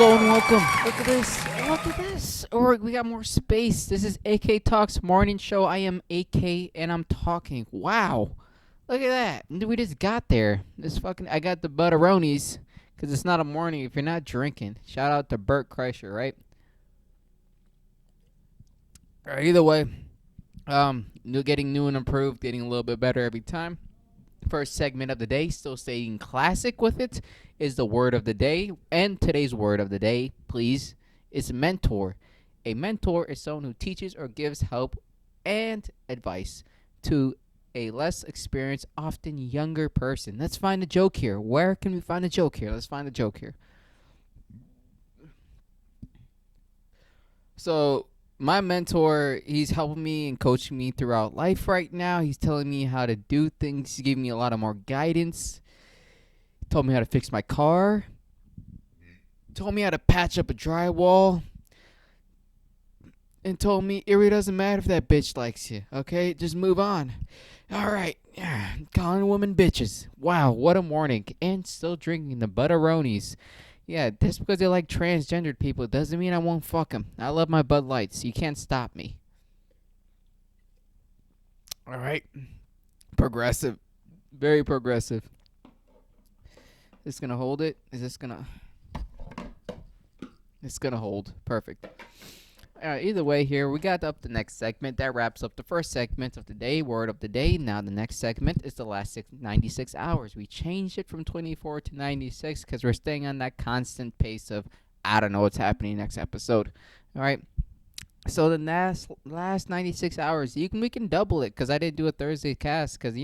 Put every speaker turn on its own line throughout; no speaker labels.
Hello and welcome. Look at this. Look at this. Or we got more space. This is AK Talks Morning Show. I am AK and I'm talking. Wow. Look at that. We just got there. I got the butteronis because it's not a morning if you're not drinking. Shout out to Bert Kreischer, right? All right, either way, getting new and improved, getting a little bit better every time. First segment of the day, still staying classic with it, is the word of the day. And today's word of the day, please, is mentor. A mentor is someone who teaches or gives help and advice to a less experienced, often younger person. Let's find a joke here. Where can we find a joke here? Let's find a joke here. So, my mentor, he's helping me and coaching me throughout life right now. He's telling me how to do things. He's giving me a lot of more guidance. He told me how to fix my car. Told me how to patch up a drywall. And told me it really doesn't matter if that bitch likes you, okay? Just move on. All right. Calling women bitches. Wow, what a morning. And still drinking the butteronis. Yeah, just because they like transgendered people doesn't mean I won't fuck them. I love my Bud Lights. You can't stop me. All right. Progressive. Very progressive. This going to hold it? Is this going to... It's going to hold. Perfect. Either way here, we got up the next segment. That wraps up the first segment of the day, word of the day. Now the next segment is the last 96 hours. We changed it from 24 to 96 because we're staying on that constant pace of, I don't know what's happening next episode. All right. So the last 96 hours, we can double it because I didn't do a Thursday cast because,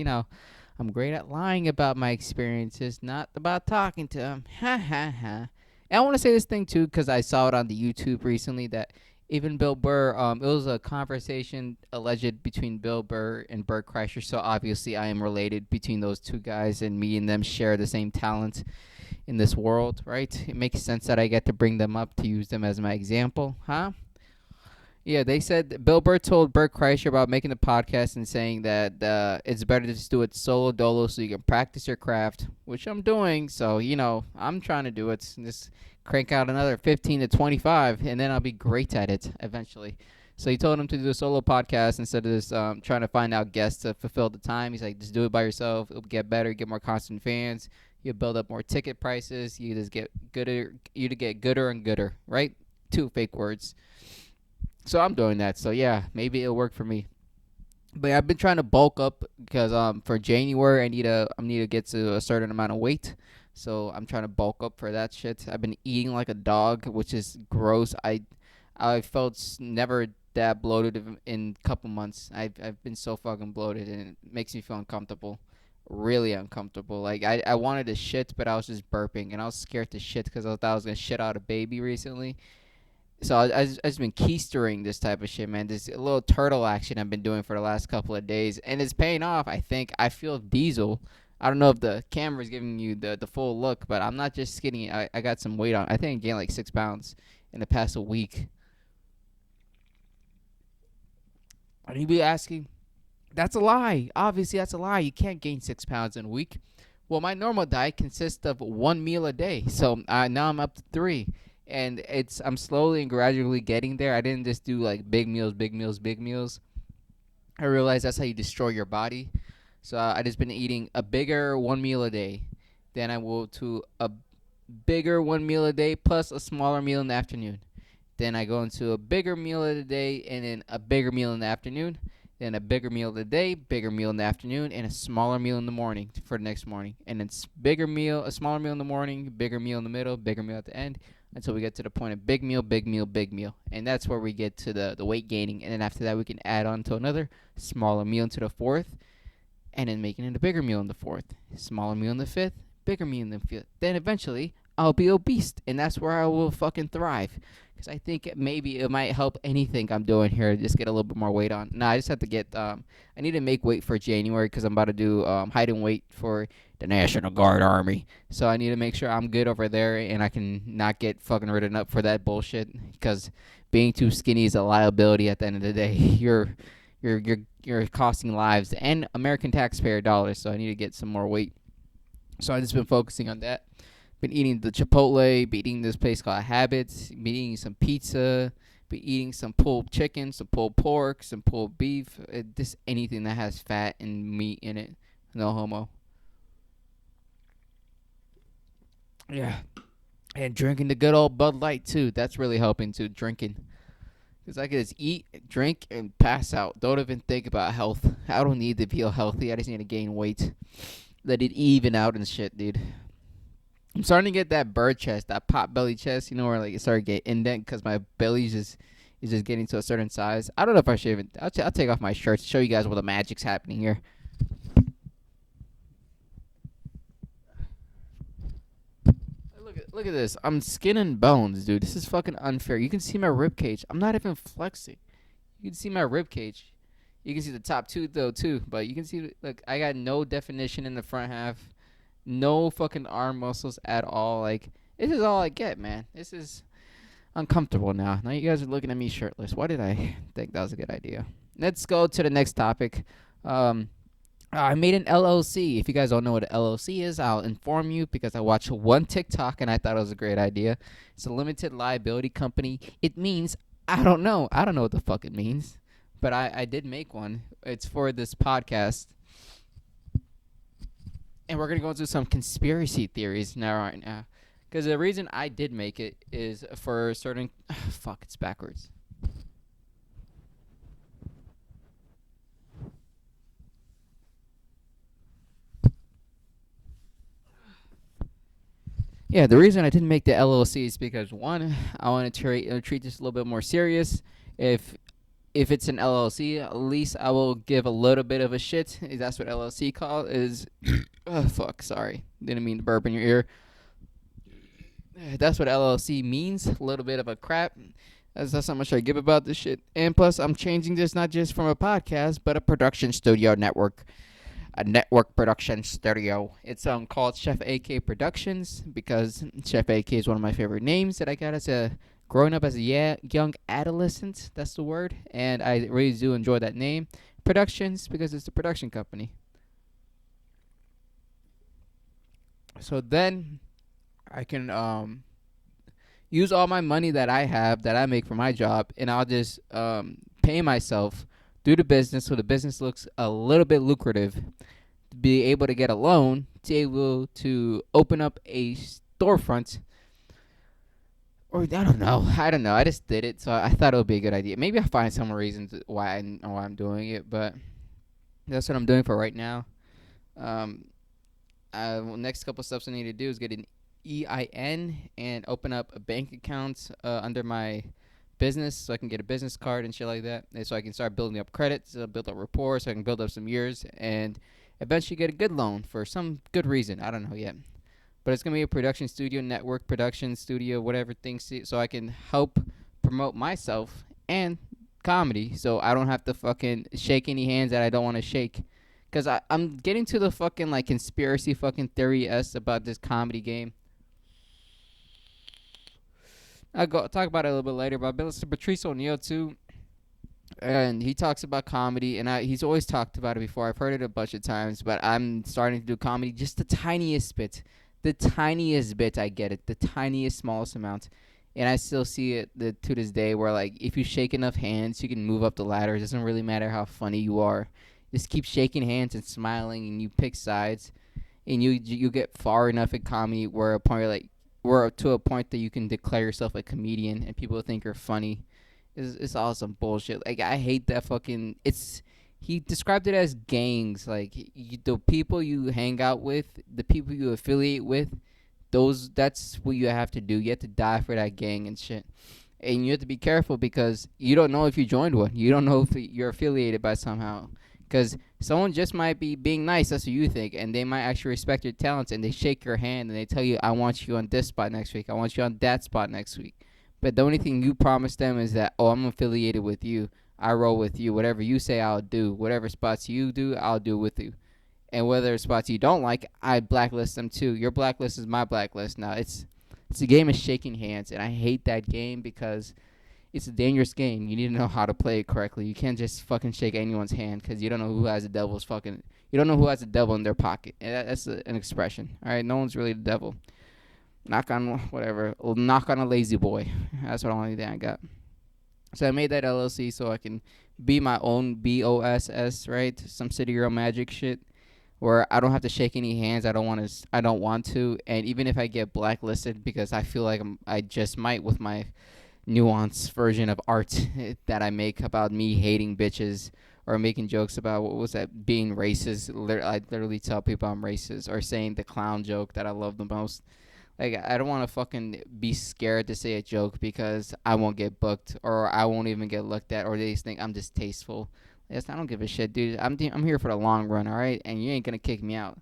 I'm great at lying about my experiences, not about talking to them. Ha, ha, ha. And I want to say this thing, too, because I saw it on the YouTube recently that even Bill Burr, it was a conversation alleged between Bill Burr and Bert Kreischer, so obviously I am related between those two guys, and me and them share the same talent in this world, right? It makes sense that I get to bring them up to use them as my example, huh? Yeah, they said Bill Burr told Bert Kreischer about making the podcast and saying that it's better to just do it solo dolo so you can practice your craft, which I'm doing. So, I'm trying to do it. Just crank out another 15 to 25, and then I'll be great at it eventually. So he told him to do a solo podcast instead of just trying to find out guests to fulfill the time. He's like, just do it by yourself. It'll get better, get more constant fans. You'll build up more ticket prices. You just get gooder. You to get gooder and gooder, right? Two fake words. So I'm doing that. So yeah, maybe it'll work for me. But I've been trying to bulk up because for January I need to get to a certain amount of weight. So I'm trying to bulk up for that shit. I've been eating like a dog, which is gross. I felt never that bloated in a couple months. I've been so fucking bloated and it makes me feel uncomfortable. Really uncomfortable. Like I wanted to shit, but I was just burping and I was scared to shit because I thought I was gonna shit out a baby recently. So I've just been keistering this type of shit, man. This little turtle action I've been doing for the last couple of days. And it's paying off, I think. I feel diesel. I don't know if the camera's giving you the full look, but I'm not just skinny. I got some weight on. I think I gained like 6 pounds in the past week. And you'd be asking, that's a lie. Obviously, that's a lie. You can't gain 6 pounds in a week. Well, my normal diet consists of 1 meal a day. So now I'm up to 3. And I'm slowly and gradually getting there. I didn't just do like big meals, big meals, big meals. I realized that's how you destroy your body. So I just been eating a bigger 1 meal a day. Then I will to a bigger 1 meal a day plus a smaller meal in the afternoon. Then I go into a bigger meal of the day and then a bigger meal in the afternoon. Then a bigger meal of the day, bigger meal in the afternoon, and a smaller meal in the morning for the next morning. And it's a smaller meal in the morning, bigger meal in the middle, bigger meal at the end, until we get to the point of big meal, big meal, big meal. And that's where we get to the weight gaining. And then after that, we can add on to another smaller meal into the fourth, and then making it a bigger meal in the fourth, smaller meal in the fifth, bigger meal in the fifth. Then eventually, I'll be obese, and that's where I will fucking thrive. Because I think maybe it might help anything I'm doing here to just get a little bit more weight on. No, I just have to get, I need to make weight for January because I'm about to do height and weight for the National Guard Army. So I need to make sure I'm good over there and I can not get fucking written up for that bullshit. Because being too skinny is a liability at the end of the day. You're costing lives and American taxpayer dollars. So I need to get some more weight. So I've just been focusing on that. Been eating the Chipotle, been eating this place called Habits, been eating some pizza, been eating some pulled chicken, some pulled pork, some pulled beef. Just anything that has fat and meat in it. No homo. Yeah. And drinking the good old Bud Light too. That's really helping too. Drinking. Because I can just eat, drink, and pass out. Don't even think about health. I don't need to feel healthy. I just need to gain weight. Let it even out and shit, dude. I'm starting to get that bird chest, that pot belly chest, you know, where like it started getting indent because my belly is just getting to a certain size. I don't know if I should even. I'll take off my shirt to show you guys what the magic's happening here. Look at this. I'm skin and bones, dude. This is fucking unfair. You can see my rib cage. I'm not even flexing. You can see my rib cage. You can see the top two though too, but you can see like I got no definition in the front half, no fucking arm muscles at all. Like this is all I get, man. This is uncomfortable now. Now you guys are looking at me shirtless. Why did I think that was a good idea? Let's go to the next topic. I made an LLC. If you guys don't know what an LLC is, I'll inform you because I watched one TikTok and I thought it was a great idea. It's a limited liability company. It means I don't know. I don't know what the fuck it means, but I did make one. It's for this podcast, and we're gonna go into some conspiracy theories now, right now. Because the reason I did make it is for certain. Fuck, it's backwards. Yeah, the reason I didn't make the LLC is because one, I want to treat this a little bit more serious. If if it's an LLC, at least I will give a little bit of a shit. That's what LLC call is. Oh fuck, sorry, didn't mean to burp in your ear. That's what LLC means. A little bit of a crap. That's how much I give about this shit. And plus, I'm changing this not just from a podcast, but a production studio network. A network production studio. It's called Chef AK Productions because Chef AK is one of my favorite names that I got as a growing up as a young adolescent. That's the word, and I really do enjoy that name. Productions because it's a production company. So then I can use all my money that I have that I make from my job, and I'll just pay myself do the business so the business looks a little bit lucrative. To be able to get a loan, to be able to open up a storefront, or I don't know. I just did it, so I thought it would be a good idea. Maybe I'll find some reasons why I'm doing it, but that's what I'm doing for right now. Um, Next couple steps I need to do is get an EIN and open up a bank account under my business so I can get a business card and shit like that. And so I can start building up credit, so build up rapport, so I can build up some years and eventually get a good loan for some good reason. I don't know yet. But it's going to be a production studio, network production studio, whatever things, so I can help promote myself and comedy so I don't have to fucking shake any hands that I don't want to shake. Because I'm getting to the fucking like conspiracy fucking theory s about this comedy game. I'll go talk about it a little bit later, but I've been listening to Patrice O'Neal too, and he talks about comedy, and he's always talked about it before. I've heard it a bunch of times, but I'm starting to do comedy just the tiniest bit. The tiniest bit, I get it. The tiniest, smallest amount. And I still see it to this day where, like, if you shake enough hands, you can move up the ladder. It doesn't really matter how funny you are. Just keep shaking hands and smiling, and you pick sides, and you get far enough in comedy where a point like we're to a point that you can declare yourself a comedian and people think you're funny. It's all some bullshit. Like I hate that fucking. It's he described it as gangs. Like the people you hang out with, the people you affiliate with, that's what you have to do. You have to die for that gang and shit. And you have to be careful because you don't know if you joined one. You don't know if you're affiliated by somehow. Because someone just might be being nice, that's what you think, and they might actually respect your talents, and they shake your hand, and they tell you, I want you on this spot next week, I want you on that spot next week. But the only thing you promise them is that, oh, I'm affiliated with you, I roll with you, whatever you say, I'll do. Whatever spots you do, I'll do with you. And whether spots you don't like, I blacklist them too. Your blacklist is my blacklist. Now, it's a game of shaking hands, and I hate that game because it's a dangerous game. You need to know how to play it correctly. You can't just fucking shake anyone's hand because you don't know who has the devil's You don't know who has the devil in their pocket. And that's an expression. All right, no one's really the devil. Knock on whatever. Knock on a lazy boy. That's what only thing I got. So I made that LLC so I can be my own BOSS, right? Some City Girl Magic shit where I don't have to shake any hands. I don't want to. I don't want to. And even if I get blacklisted because I feel like I just might with my nuanced version of art that I make about me hating bitches or making jokes about what was that being racist. I literally tell people I'm racist or saying the clown joke that I love the most. Like I don't want to fucking be scared to say a joke because I won't get booked or I won't even get looked at or they just think I'm distasteful. Yes, I don't give a shit, dude. I'm here for the long run, all right? And you ain't gonna kick me out.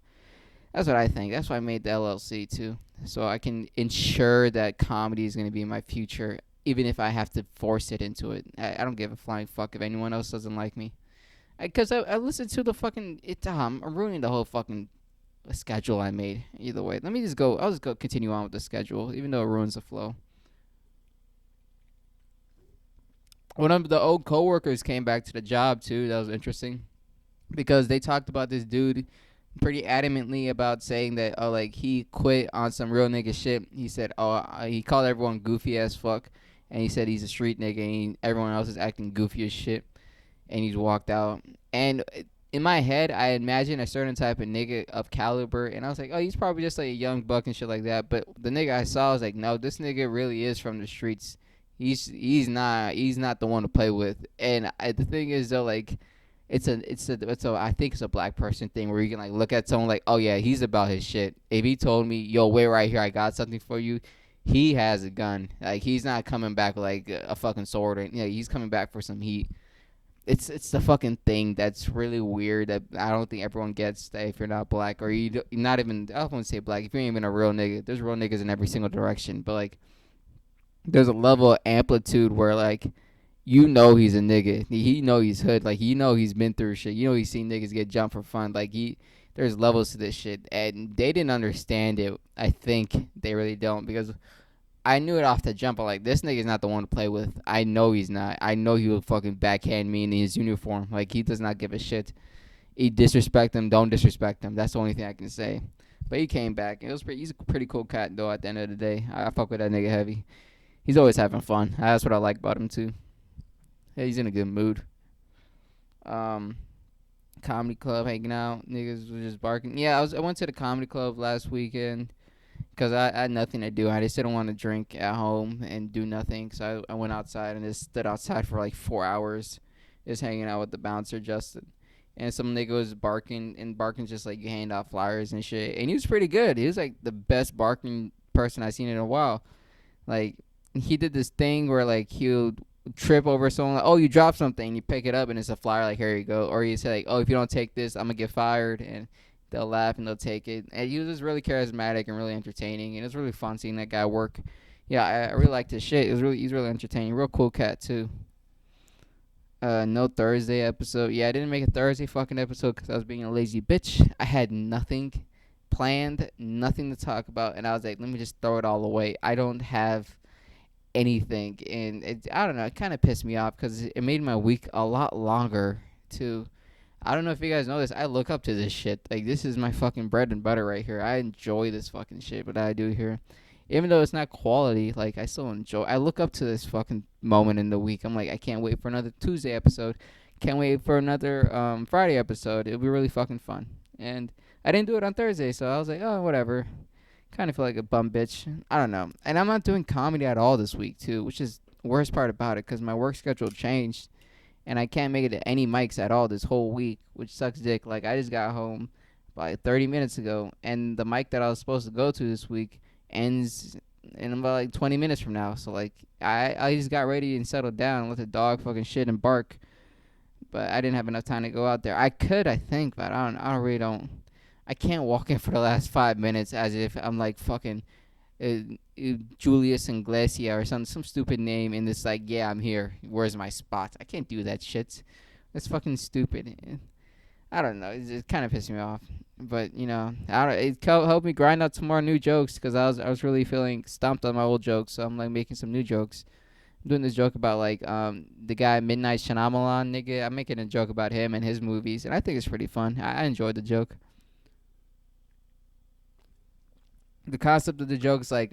That's what I think. That's why I made the LLC too, so I can ensure that comedy is gonna be my future, even if I have to force it into it. I don't give a flying fuck if anyone else doesn't like me. Because I listened to the fucking I'm ruining the whole fucking schedule I made. Either way, let me just go. I'll just go continue on with the schedule, even though it ruins the flow. One of the old coworkers came back to the job too. That was interesting because they talked about this dude pretty adamantly about saying that like he quit on some real nigga shit. He said he called everyone goofy as fuck, and he said he's a street nigga and everyone else is acting goofy as shit, and he's walked out. And in my head, I imagine a certain type of nigga of caliber, and I was like, oh, he's probably just like a young buck and shit like that. But the nigga I saw was like, no, this nigga really is from the streets. He's not the one to play with. And the thing is though, like, it's a I think it's a black person thing where you can like look at someone like, oh yeah, he's about his shit. If he told me, yo, wait right here, I got something for you, he has a gun. Like he's not coming back with like a fucking sword. Or, he's coming back for some heat. It's the fucking thing that's really weird that I don't think everyone gets, that if you're not black or you're not even, I don't want to say black, if you ain't even a real nigga, there's real niggas in every single direction, but like there's a level of amplitude where like he's a nigga, he's hood, like he's been through shit, he's seen niggas get jumped for fun, like there's levels to this shit and they didn't understand it. I think they really don't, because I knew it off the jump. I'm like, this nigga's not the one to play with. I know he's not. I know he will fucking backhand me in his uniform. Like, he does not give a shit. He disrespect him. Don't disrespect him. That's the only thing I can say. But he came back. He's a pretty cool cat, though, at the end of the day. I fuck with that nigga heavy. He's always having fun. That's what I like about him, too. Yeah, he's in a good mood. Comedy club, hanging out. Niggas was just barking. Yeah, I went to the comedy club last weekend because I had nothing to do. I just didn't want to drink at home and do nothing. So I went outside and just stood outside for like 4 hours, just hanging out with the bouncer, Justin. And some nigga was barking, and barking just like hand out flyers and shit. And he was pretty good. He was like the best barking person I've seen in a while. Like, he did this thing where like he'll trip over someone, like, oh, you dropped something, you pick it up and it's a flyer, like, here you go. Or he say like, oh, if you don't take this, I'm gonna get fired. And they'll laugh and they'll take it. And he was just really charismatic and really entertaining, and it was really fun seeing that guy work. Yeah, I really liked his shit. He's really entertaining. Real cool cat too. No Thursday episode. Yeah, I didn't make a Thursday fucking episode because I was being a lazy bitch. I had nothing planned, nothing to talk about, and I was like, let me just throw it all away. I don't have anything, and I don't know. It kind of pissed me off because it made my week a lot longer too. I don't know if you guys know this. I look up to this shit. Like, this is my fucking bread and butter right here. I enjoy this fucking shit, what I do here. Even though it's not quality, like, I still enjoy. I look up to this fucking moment in the week. I'm like, I can't wait for another Tuesday episode. Can't wait for another Friday episode. It'll be really fucking fun. And I didn't do it on Thursday, so I was like, oh, whatever. Kind of feel like a bum bitch. I don't know. And I'm not doing comedy at all this week, too, which is the worst part about it, because my work schedule changed. And I can't make it to any mics at all this whole week, which sucks dick. Like, I just got home like 30 minutes ago, and the mic that I was supposed to go to this week ends in about like 20 minutes from now. So, like, I just got ready and settled down and let the dog fucking shit and bark. But I didn't have enough time to go out there. I could, I think, but I really don't. I can't walk in for the last 5 minutes as if I'm like fucking Julius Inglesia or some stupid name in this, like, yeah, I'm here, where's my spot? I can't do that shit. That's fucking stupid. I don't know, it kind of pissed me off, but it helped me grind out some more new jokes, because I was really feeling stumped on my old jokes, so I'm like making some new jokes. I'm doing this joke about like the guy Midnight Shyamalan nigga. I'm making a joke about him and his movies, and I think it's pretty fun. I enjoyed the joke. the concept of the joke is like,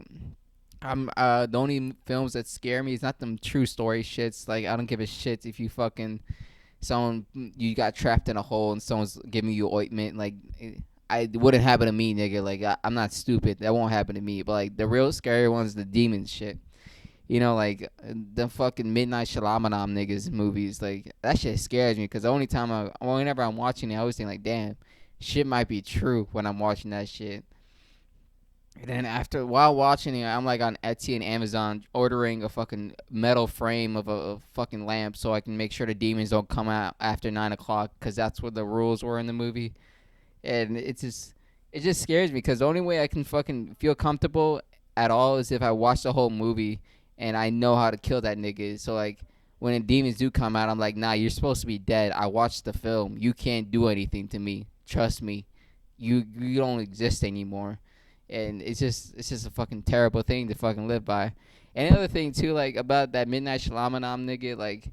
I'm the only films that scare me is not them true story shits. Like I don't give a shit if you fucking someone you got trapped in a hole and someone's giving you ointment. Like I it wouldn't happen to me, nigga. Like I'm not stupid. That won't happen to me. But like the real scary ones, the demon shit. You know, like the fucking Midnight Shyamalan niggas movies. Like that shit scares me because the only time whenever I'm watching it, I always think like, damn, shit might be true when I'm watching that shit. And then while watching it, I'm like on Etsy and Amazon ordering a fucking metal frame of a fucking lamp so I can make sure the demons don't come out after 9 o'clock because that's what the rules were in the movie. And it just scares me because the only way I can fucking feel comfortable at all is if I watch the whole movie and I know how to kill that nigga. So like when the demons do come out, I'm like, nah, you're supposed to be dead. I watched the film. You can't do anything to me. Trust me. You don't exist anymore. And it's just a fucking terrible thing to fucking live by. And another thing too, like about that Midnight Shyamalan nigga, like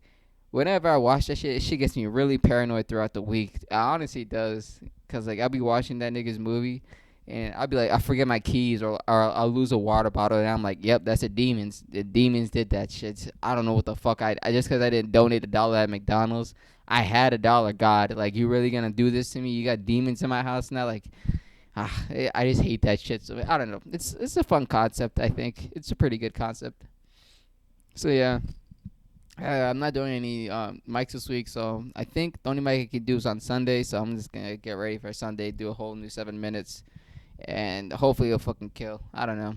whenever I watch that shit, it shit gets me really paranoid throughout the week. It honestly does, cause like I'll be watching that nigga's movie, and I'll be like, I forget my keys, or I'll lose a water bottle, and I'm like, yep, that's the demons. The demons did that shit. I don't know what the fuck I just cause I didn't donate $1 at McDonald's. I had $1. God, like you really gonna do this to me? You got demons in my house now, like. I just hate that shit. So I don't know. It's a fun concept. I think it's a pretty good concept. So yeah, I'm not doing any mics this week. So I think the only mic I can do is on Sunday. So I'm just gonna get ready for Sunday. Do a whole new 7 minutes, and hopefully it'll fucking kill. I don't know.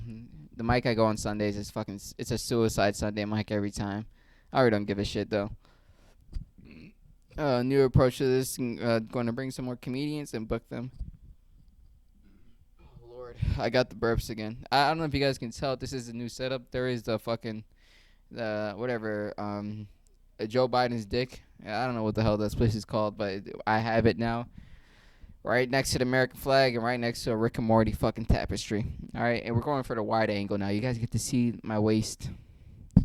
The mic I go on Sundays is fucking. It's a suicide Sunday mic every time. I already don't give a shit though. New approach to this. Going to bring some more comedians and book them. Lord, I got the burps again. I don't know if you guys can tell. This is a new setup. There is the fucking the whatever Joe Biden's dick. I don't know what the hell this place is called, but I have it now. Right next to the American flag and right next to a Rick and Morty fucking tapestry. All right, and we're going for the wide angle now. You guys get to see my waist.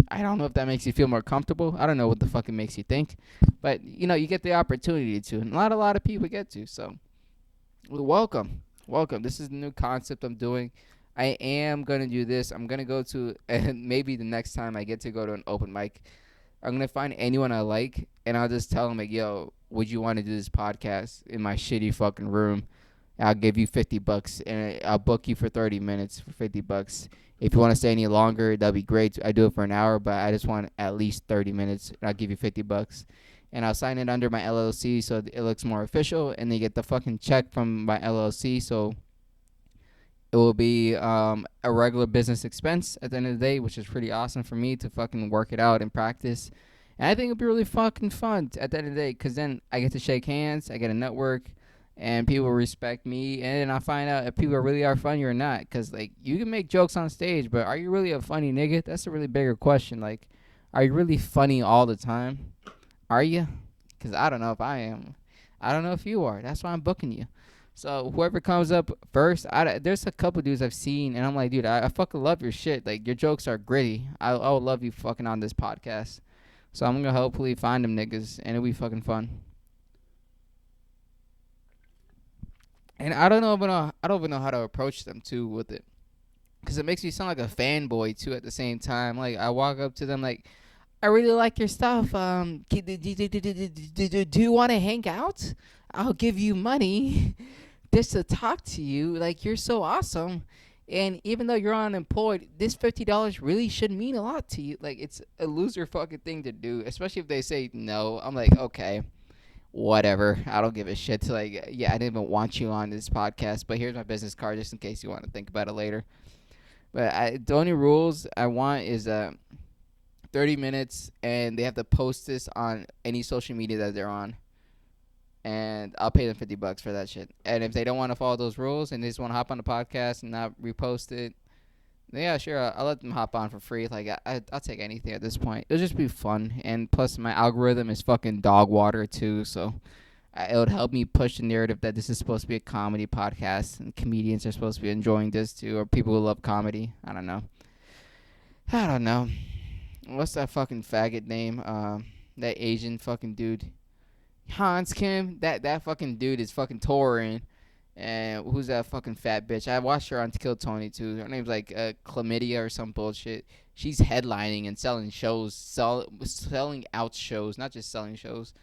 I don't know if that makes you feel more comfortable. I don't know what the fuck it makes you think, but you get the opportunity to, and a lot of people get to. So, welcome. Welcome. This is the new concept I'm doing. I am going to do this. I'm going to go to, and maybe the next time I get to go to an open mic, I'm going to find anyone I like, and I'll just tell them, like, yo, would you want to do this podcast in my shitty fucking room? I'll give you $50, and I'll book you for 30 minutes for $50. If you want to stay any longer, that'd be great. I do it for an hour, but I just want at least 30 minutes, and I'll give you $50. And I'll sign it under my LLC so it looks more official, and they get the fucking check from my LLC, so it will be a regular business expense at the end of the day, which is pretty awesome for me to fucking work it out and practice. And I think it'll be really fucking fun at the end of the day, because then I get to shake hands, I get a network, and people respect me, and I find out if people really are funny or not, because, like, you can make jokes on stage, but are you really a funny nigga? That's a really bigger question. Like, are you really funny all the time? Are you? Because I don't know if I am. I don't know if you are. That's why I'm booking you. So whoever comes up first, there's a couple dudes I've seen, and I'm like, dude, I fucking love your shit. Like, your jokes are gritty. I would love you fucking on this podcast. So I'm going to hopefully find them niggas, and it'll be fucking fun. And I don't even know how to approach them, too, with it. Because it makes me sound like a fanboy, too, at the same time. Like, I walk up to them like, I really like your stuff. Do you want to hang out? I'll give you money just to talk to you. Like, you're so awesome. And even though you're unemployed, this $50 really should mean a lot to you. Like, it's a loser fucking thing to do, especially if they say no. I'm like, okay, whatever. I don't give a shit. Like, yeah, I didn't even want you on this podcast, but here's my business card just in case you want to think about it later. But the only rules I want is 30 minutes, and they have to post this on any social media that they're on. And I'll pay them $50 for that shit. And if they don't want to follow those rules and they just want to hop on the podcast and not repost it, then yeah, sure, I'll let them hop on for free. Like, I'll take anything at this point. It'll just be fun. And plus, my algorithm is fucking dog water, too. So it would help me push the narrative that this is supposed to be a comedy podcast and comedians are supposed to be enjoying this, too, or people who love comedy. I don't know. What's that fucking faggot name? That Asian fucking dude. Hans Kim. That fucking dude is fucking touring. And who's that fucking fat bitch? I watched her on To Kill Tony too. Her name's like Chlamydia or some bullshit. She's headlining and selling shows, selling out shows, not just selling shows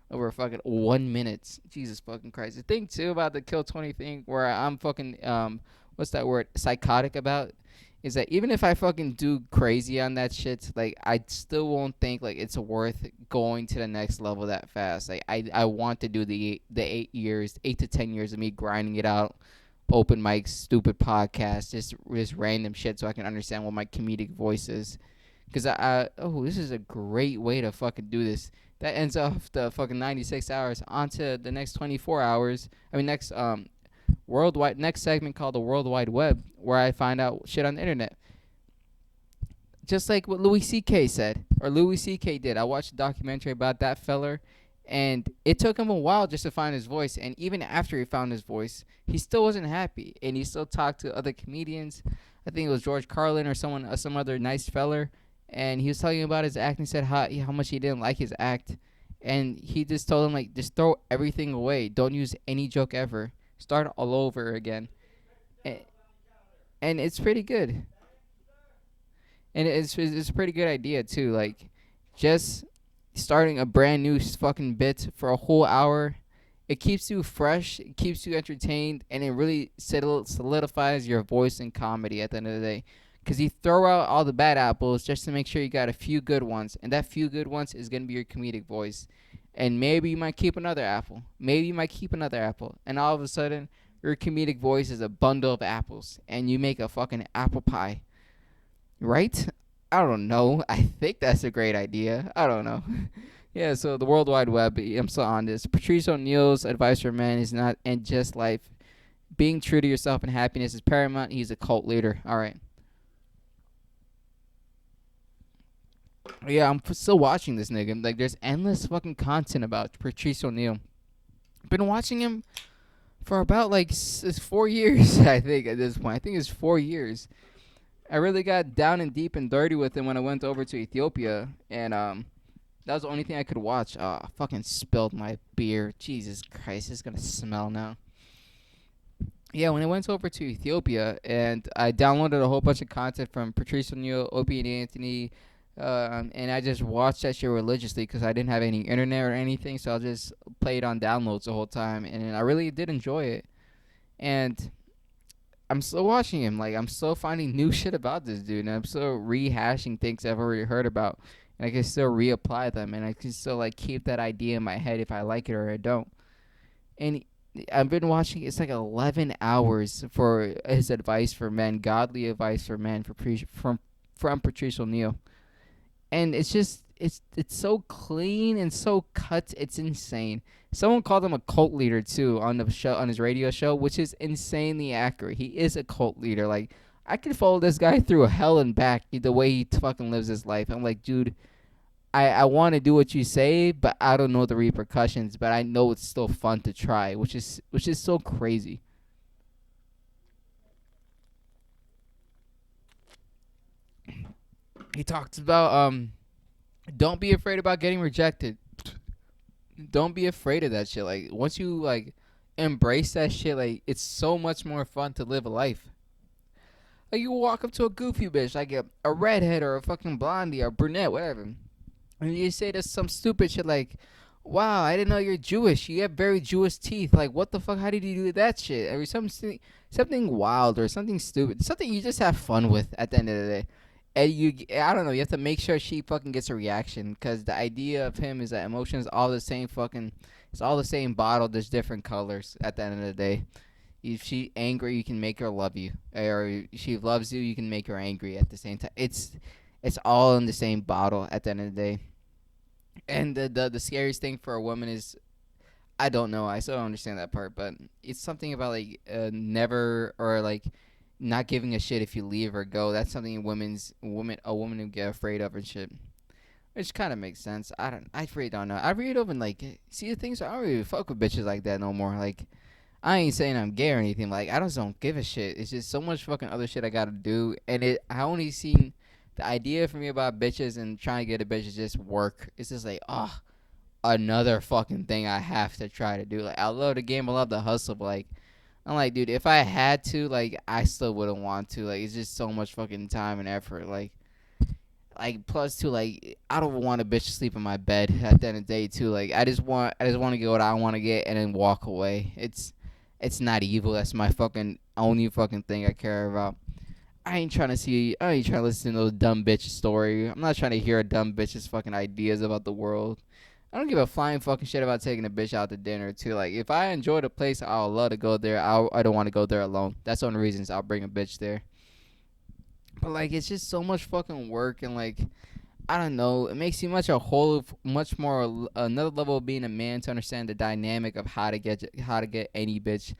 over fucking 1 minute. Jesus fucking Christ. The thing too about the Kill 20 thing where I'm fucking what's that word? Psychotic about is that even if I fucking do crazy on that shit, like I still won't think like it's worth going to the next level that fast. Like I want to do the 8 years, 8 to 10 years of me grinding it out, open mics, stupid podcasts, just random shit so I can understand what my comedic voice is. Cause this is a great way to fucking do this. That ends off the fucking 96 hours onto the next 24 hours. I mean next worldwide next segment called the World Wide Web, where I find out shit on the internet. Just like what Louis C.K. said, or Louis C.K. did. I watched a documentary about that feller, and it took him a while just to find his voice. And even after he found his voice, he still wasn't happy, and he still talked to other comedians. I think it was George Carlin or some other nice feller, and he was telling about his act. And he said how much he didn't like his act, and he just told him like just throw everything away. Don't use any joke ever. Start all over again, and, and it's pretty good. And it's a pretty good idea too. Like, just starting a brand new fucking bit for a whole hour, it keeps you fresh, it keeps you entertained, and it really solidifies your voice in comedy at the end of the day. Cause you throw out all the bad apples just to make sure you got a few good ones, and that few good ones is gonna be your comedic voice. And maybe you might keep another apple. Maybe you might keep another apple, and all of a sudden, your comedic voice is a bundle of apples, and you make a fucking apple pie. Right? I don't know. I think that's a great idea. I don't know. Yeah, so the World Wide Web, I'm still on this. Patrice O'Neal's advice for men is not and just life. Being true to yourself and happiness is paramount. He's a cult leader. All right. Yeah, I'm still watching this nigga. Like, there's endless fucking content about Patrice O'Neal. Been watching him for about, like, 4 years, I think, at this point. I think it's 4 years. I really got down and deep and dirty with him when I went over to Ethiopia, and that was the only thing I could watch. I fucking spilled my beer. Jesus Christ, it's gonna smell now. Yeah, when I went over to Ethiopia, and I downloaded a whole bunch of content from Patrice O'Neal, Opie and Anthony, and I just watched that shit religiously because I didn't have any internet or anything, so I just played on downloads the whole time, and I really did enjoy it. And I'm still watching him. Like, I'm still finding new shit about this dude, and I'm still rehashing things I've already heard about, and I can still reapply them, and I can still like keep that idea in my head if I like it or I don't. And I've been watching. It's like 11 hours for his advice for men, godly advice for men, from Patrice O'Neal, and it's just it's so clean and so cut. It's insane. Someone called him a cult leader too on the show, on his radio show, which is insanely accurate. He is a cult leader. Like, I could follow this guy through hell and back the way he fucking lives his life. I'm like, dude, I want to do what you say, but I don't know the repercussions. But I know it's still fun to try, which is so crazy. He talks about don't be afraid about getting rejected. Don't be afraid of that shit. Like, once you like embrace that shit, like, it's so much more fun to live a life. Like, you walk up to a goofy bitch, like a redhead or a fucking blondie or brunette, whatever, and you say to some stupid shit like, "Wow, I didn't know you're Jewish. You have very Jewish teeth. Like, what the fuck? How did you do that shit?" Or something wild or something stupid, something you just have fun with at the end of the day. And I don't know. You have to make sure she fucking gets a reaction, because the idea of him is that emotions all the same fucking. It's all the same bottle. There's different colors at the end of the day. If she angry, you can make her love you, or if she loves you, you can make her angry at the same time. It's all in the same bottle at the end of the day. And the scariest thing for a woman is, I don't know, I still don't understand that part, but it's something about like never, or like not giving a shit if you leave or go. That's something a woman would get afraid of and shit. Which kind of makes sense. I really don't know. I really don't even like see the things. I don't really fuck with bitches like that no more. Like, I ain't saying I'm gay or anything. Like, I just don't give a shit. It's just so much fucking other shit I gotta do, and I only seen the idea for me about bitches and trying to get a bitch is just work. It's just like, another fucking thing I have to try to do. Like, I love the game, I love the hustle, but like, I'm like, dude, if I had to, like, I still wouldn't want to. Like, it's just so much fucking time and effort. Like plus two, like, I don't want a bitch to sleep in my bed at the end of the day too. Like, I just want to get what I want to get and then walk away. It's not evil. That's my fucking only fucking thing I care about. I ain't trying to listen to no dumb bitch story. I'm not trying to hear a dumb bitch's fucking ideas about the world. I don't give a flying fucking shit about taking a bitch out to dinner too. Like, if I enjoy the place, I'll love to go there. I don't want to go there alone. That's one of the reasons I'll bring a bitch there. But like, it's just so much fucking work, and like, I don't know. It makes you much more another level of being a man to understand the dynamic of how to get any bitch,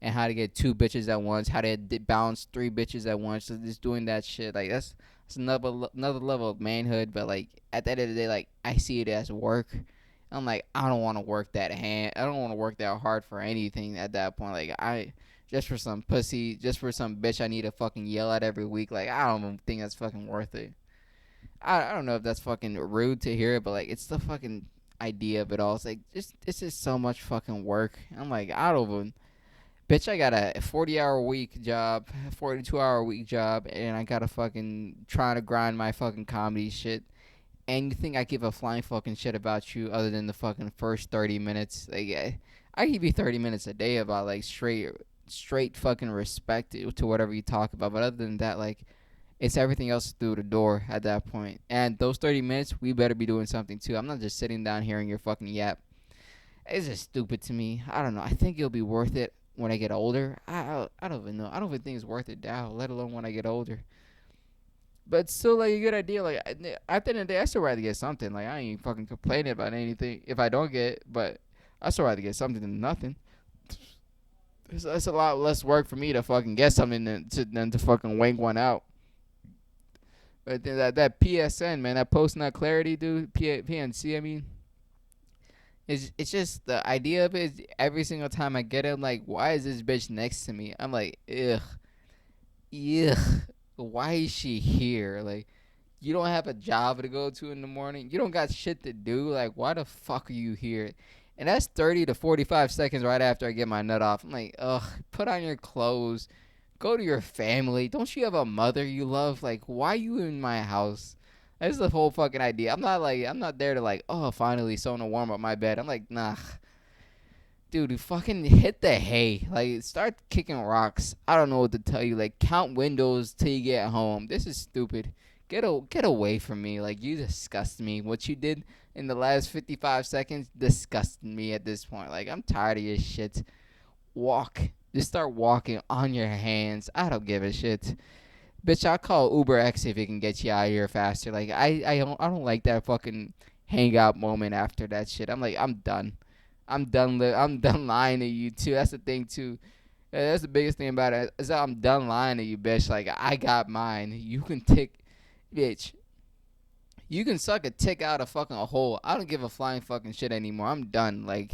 and how to get two bitches at once, how to balance three bitches at once. So just doing that shit, like, that's another level of manhood. But like, at the end of the day, like, I see it as work. I'm like, I don't want to work that hand. I don't want to work that hard for anything at that point. Like, I just for some pussy, just for some bitch I need to fucking yell at every week. Like, I don't think that's fucking worth it. I don't know if that's fucking rude to hear, but like, it's the fucking idea of it all. It's like, just it's just so much fucking work. I'm like, I don't even. Bitch, I got a 40-hour week job, 42-hour week job, and I gotta fucking trying to grind my fucking comedy shit. And you think I give a flying fucking shit about you other than the fucking first 30 minutes? Like, I give you 30 minutes a day about like straight fucking respect to whatever you talk about. But other than that, like, it's everything else through the door at that point. And those 30 minutes, we better be doing something too. I'm not just sitting down hearing your fucking yap. It's just stupid to me. I don't know. I think it'll be worth it when I get older. I don't even know. I don't even think it's worth it now, let alone when I get older. But it's still like a good idea. Like, at the end of the day, I still rather get something. Like, I ain't fucking complaining about anything if I don't get it, but I still rather get something than nothing. It's a lot less work for me to fucking get something than to fucking wank one out. But then that PSN, man, that post nut clarity, dude, PNC, I mean, it's just the idea of it is every single time I get it, I'm like, why is this bitch next to me? I'm like, ugh, why is she here? Like, you don't have a job to go to in the morning. You don't got shit to do. Like, why the fuck are you here? And that's 30 to 45 seconds right after I get my nut off. I'm like, ugh, put on your clothes. Go to your family. Don't you have a mother you love? Like, why you in my house? That's the whole fucking idea. I'm not there to like, oh, finally someone to warm up my bed. I'm like, nah, dude, fucking hit the hay. Like, start kicking rocks. I don't know what to tell you. Like, count windows till you get home. This is stupid. Get away from me. Like, you disgust me. What you did in the last 55 seconds disgusted me at this point. Like, I'm tired of your shit. Walk. Just start walking on your hands. I don't give a shit. Bitch, I'll call Uber X if it can get you out of here faster. Like, I don't like that fucking hangout moment after that shit. I'm like, I'm done. I'm done lying to you too. That's the thing too. Yeah, that's the biggest thing about it is that I'm done lying to you, bitch. Like, I got mine. You can tick, bitch. You can suck a tick out of fucking a hole. I don't give a flying fucking shit anymore. I'm done. Like,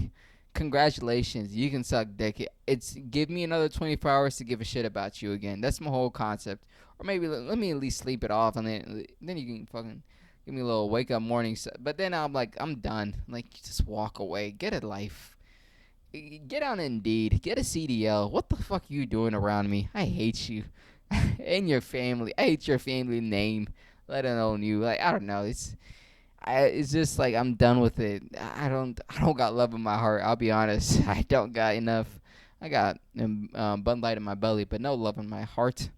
congratulations. You can suck dick. It's give me another 24 hours to give a shit about you again. That's my whole concept. Or maybe let me at least sleep it off, and then you can fucking give me a little wake up morning. But then I'm like, I'm done. Like, just walk away. Get a life. Get on Indeed. Get a CDL. What the fuck are you doing around me? I hate you. And your family. I hate your family name. Let alone you. Like, I don't know. It's just like, I'm done with it. I don't got love in my heart. I'll be honest. I don't got enough. I got Bud Light in my belly, but no love in my heart.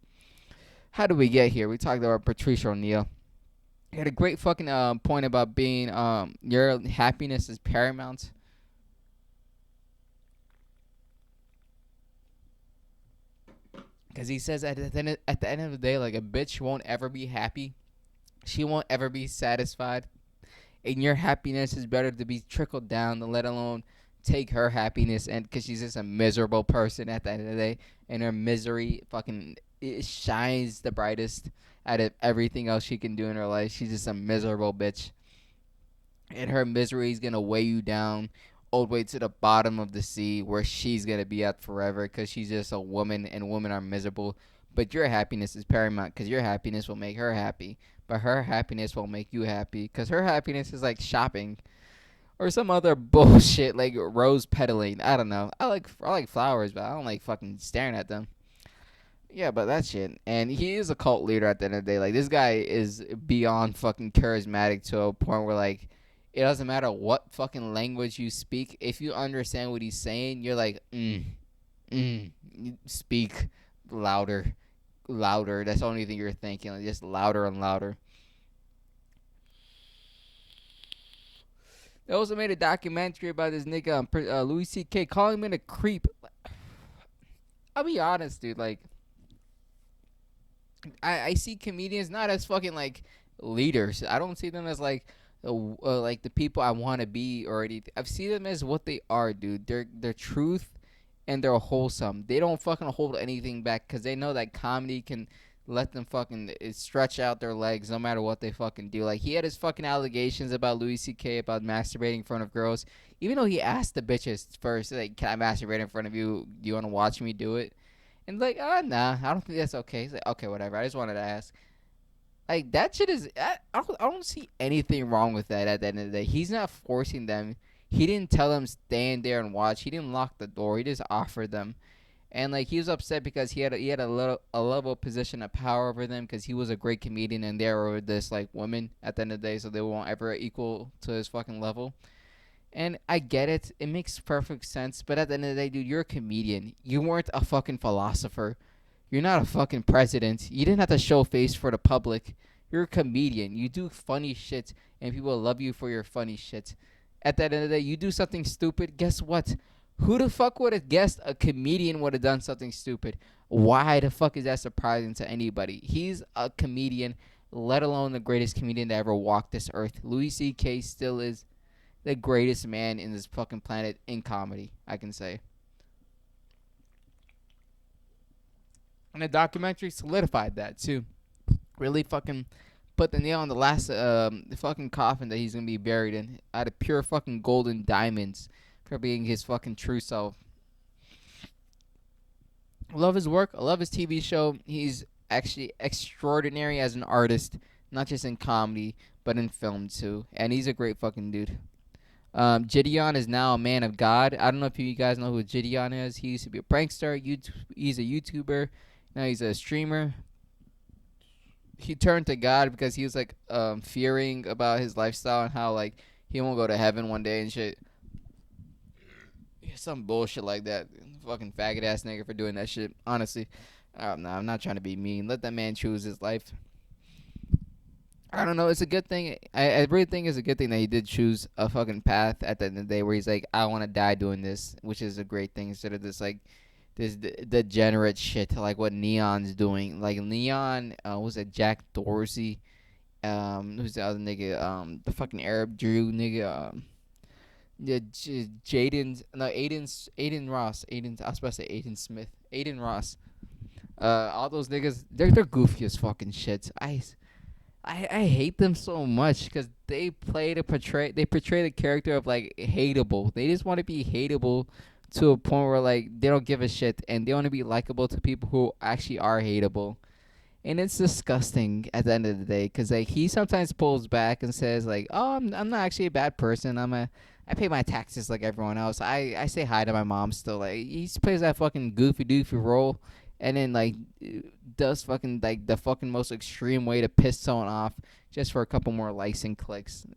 How did we get here? We talked about Patricia O'Neal. He had a great fucking point about being your happiness is paramount. Because he says at the end of the day, like, a bitch won't ever be happy. She won't ever be satisfied. And your happiness is better to be trickled down than let alone take her happiness, and because she's just a miserable person at the end of the day, and her misery fucking it shines the brightest out of everything else she can do in her life. She's just a miserable bitch, and her misery is gonna weigh you down all the way to the bottom of the sea where she's gonna be at forever because she's just a woman, and women are miserable. But your happiness is paramount because your happiness will make her happy, but her happiness won't make you happy because her happiness is like shopping, or some other bullshit like rose pedaling. I don't know. I like flowers, but I don't like fucking staring at them. Yeah, but that shit. And he is a cult leader at the end of the day. Like, this guy is beyond fucking charismatic to a point where, like, it doesn't matter what fucking language you speak. If you understand what he's saying, you're like, you speak louder, louder. That's the only thing you're thinking. Like, just louder and louder. They also made a documentary about this nigga, Louis C.K., calling him a creep. I'll be honest, dude. Like, I see comedians not as fucking like leaders. I don't see them as like the people I want to be or anything. I see them as what they are, dude. They're truth and they're wholesome. They don't fucking hold anything back because they know that comedy can let them fucking stretch out their legs no matter what they fucking do. Like, he had his fucking allegations about Louis C.K. about masturbating in front of girls, even though he asked the bitches first, like, can I masturbate in front of you? Do you want to watch me do it? And like, nah, I don't think that's okay. He's like, okay, whatever. I just wanted to ask. Like, that shit is. I don't see anything wrong with that at the end of the day. He's not forcing them. He didn't tell them stand there and watch. He didn't lock the door. He just offered them. And like, he was upset because he had a level of position of power over them because he was a great comedian and they were this like women at the end of the day, so they won't ever equal to his fucking level. And I get it. It makes perfect sense. But at the end of the day, dude, you're a comedian. You weren't a fucking philosopher. You're not a fucking president. You didn't have to show face for the public. You're a comedian. You do funny shit, and people love you for your funny shit. At the end of the day, you do something stupid. Guess what? Who the fuck would have guessed a comedian would have done something stupid? Why the fuck is that surprising to anybody? He's a comedian, let alone the greatest comedian to ever walk this earth. Louis C.K. still is the greatest man in this fucking planet in comedy, I can say. And the documentary solidified that too. Really fucking put the nail on the last the fucking coffin that he's gonna be buried in, out of pure fucking golden diamonds for being his fucking true self. I love his work. I love his TV show. He's actually extraordinary as an artist, not just in comedy, but in film too. And he's a great fucking dude. Gideon is now a man of God. I don't know if you guys know who Gideon is. He used to be a prankster. He's a YouTuber. Now he's a streamer. He turned to God because he was like fearing about his lifestyle and how like he won't go to heaven one day and shit. Some bullshit like that. Fucking faggot ass nigga for doing that shit. Honestly, no, I'm not trying to be mean. Let that man choose his life. I don't know. It's a good thing. I really think it's a good thing that he did choose a fucking path at the end of the day where he's like, I want to die doing this, which is a great thing instead of this like this degenerate shit like what Neon's doing. Like Neon, was it Jack Dorsey? Who's the other nigga? The fucking Arab Drew nigga. Yeah, Aiden Ross. I was about to say Aiden Smith. Aiden Ross. All those niggas, they're goofy as fucking shit. I hate them so much because they portray the character of like hateable. They just want to be hateable to a point where like they don't give a shit and they want to be likable to people who actually are hateable. And it's disgusting at the end of the day because like he sometimes pulls back and says like, oh, I'm not actually a bad person. I pay my taxes like everyone else. I say hi to my mom still. Like, he plays that fucking goofy doofy role and then like does fucking like the fucking most extreme way to piss someone off just for a couple more likes and clicks.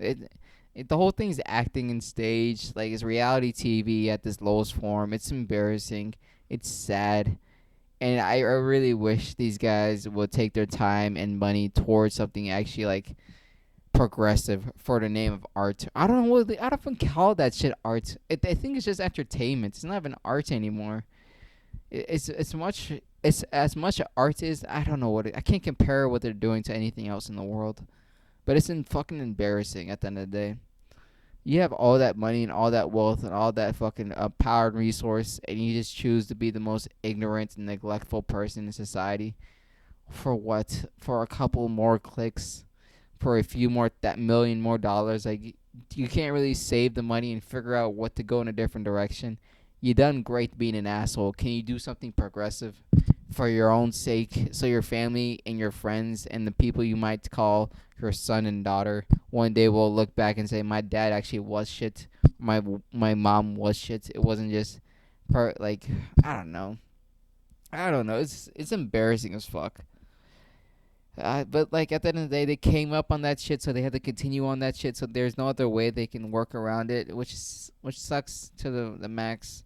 The whole thing's acting and stage. Like, it's reality TV at this lowest form. It's embarrassing. It's sad. And I really wish these guys would take their time and money towards something actually like progressive for the name of art. I don't know. I don't even call that shit art. I think it's just entertainment. It's not even art anymore. It's as much art is. I don't know I can't compare what they're doing to anything else in the world. But it's fucking embarrassing at the end of the day. You have all that money and all that wealth and all that fucking power and resource, and you just choose to be the most ignorant and neglectful person in society. For what? For a couple more clicks? For a few more, that million more dollars? Like, you can't really save the money and figure out what to go in a different direction. You done great being an asshole. Can you do something progressive? for your own sake, so your family and your friends and the people you might call your son and daughter one day will look back and say, "My dad actually was shit. My mom was shit. It wasn't just like I don't know. I don't know. It's embarrassing as fuck." But like at the end of the day, they came up on that shit, so they had to continue on that shit. So there's no other way they can work around it, which sucks to the max.